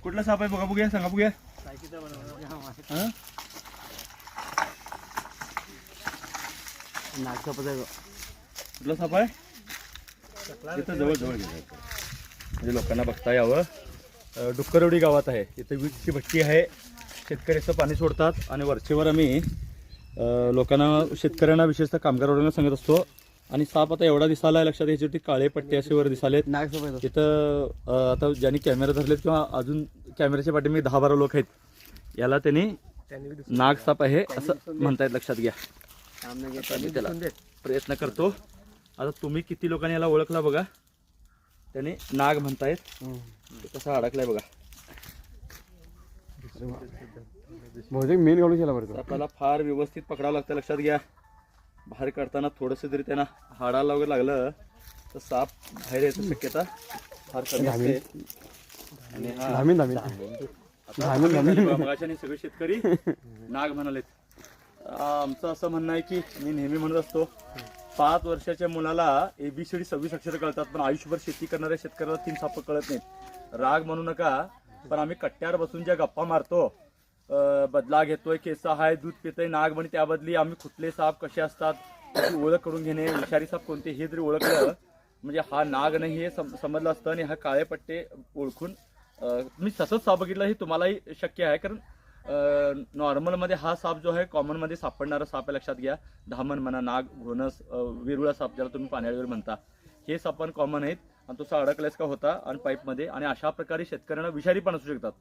कुठला साप आहे बघा बघूया सांगा बघूया हा? कुठला साप आहे इथं जवळ जवळ घ्यायचं म्हणजे लोकांना बघता यावं. डुक्करवडी गावात आहे, इथं वीजची भट्टी आहे. शेतकरी असं पाणी सोडतात आणि वरचेवर आम्ही लोकांना शेतकऱ्यांना विशेषतः कामगार वर्गांना सांगत असतो. आणि साप आता एवढा दिसायला लक्षात याच्यावरती काळे पट्टे असे वर दिसालेत. तिथं आता ज्यांनी कॅमेरा धरलेत किंवा अजून कॅमेऱ्याच्या पाठीमागे 10-12 लोक आहेत, याला त्यांनी नाग साप आहे असं म्हणतायत, लक्षात घ्या. मी त्याला प्रयत्न करतो. आता तुम्ही किती लोकांनी याला ओळखला बघा. त्याने नाग म्हणतायत. कसा अडकलाय बघा. बहुतेक मेन गावडी केला बरं. आपल्याला फार व्यवस्थित पकडावं लागतं, लक्षात घ्या. बाहेर काढताना थोडंसं जरी त्यांना हाडाला वगैरे लागलं तर साप बाहेर यायची शक्यता फार कमी असते. आणि मगाच्याने सगळे शेतकरी नाग म्हणालेत. आमचं असं म्हणणं आहे की मी नेहमी म्हणत असतो, 5 वर्षाच्या मुलाला ABCD 26 अक्षर कळतात, पण आयुष्यभर शेती करणाऱ्या शेतकऱ्याला 3 साप कळत नाहीत. राग म्हणू नका, पण आम्ही कट्ट्यावर बसून ज्या गप्पा मारतो, बदला घेतोय, केसा हाय, दूध पितोय, नाग म्हणे, त्या बदली आम्ही कुठले साप कसे असतात त्याची ओळख करून घेणे, विषारी साप कोणते हे जरी ओळखलं म्हणजे हा नाग नाही हे समजलं असतं. आणि हा काळे पट्टे ओळखून मी सतत साप बघितला हे तुम्हालाही शक्य आहे. कारण नॉर्मलमध्ये हा साप जो आहे कॉमनमध्ये सापडणारा साप आहे, लक्षात घ्या. धामण म्हणा, नाग, घोणस, विरुळा साप ज्याला तुम्ही पाण्यावर म्हणता, हे साप पण कॉमन आहेत. आणि तो अडकलाच का होता आणि पाईपमध्ये. आणि अशा प्रकारे शेतकऱ्यांना विषारी पण असू शकतात.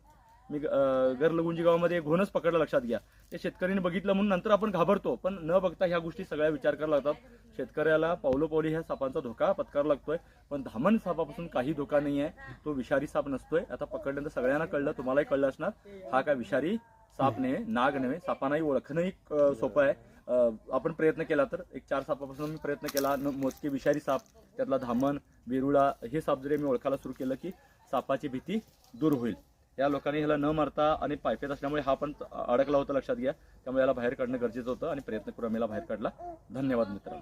मी गरलगुंजी गावामध्ये घोणस पकडलं, लक्षात घ्या. ते शेतकऱ्यांनी बघितलं म्हणून नंतर आपण घाबरतो, पण न बघता ह्या गोष्टी सगळ्या विचार करायला लागतात. शेतकऱ्याला पावलोपावली ह्या सापांचा धोका पत्करावा लागतोय. पण धामण सापापासून काही धोका नाही आहे, तो विषारी साप नसतोय. आता पकडल्यानंतर सगळ्यांना कळलं, तुम्हालाही कळलं असणार, हा काय विषारी साप नव्हे, नाग नव्हे. सापांनाही ओळखणंही सोपं आहे. आपण प्रयत्न केला तर 4 सापापासून मी प्रयत्न केला. मोजके विषारी साप, त्यातला धामण, विरुळा हे साप जरी मी ओळखायला सुरू केलं की सापाची भीती दूर होईल. या लोकांनी ह्याला न मारता आणि पायपेत असल्यामुळे हा पण अडकला होता, लक्षात घ्या. त्यामुळे याला बाहेर काढणं गरजेचं होतं आणि प्रयत्न करून आम्ही याला बाहेर काढला. धन्यवाद मित्रांनो.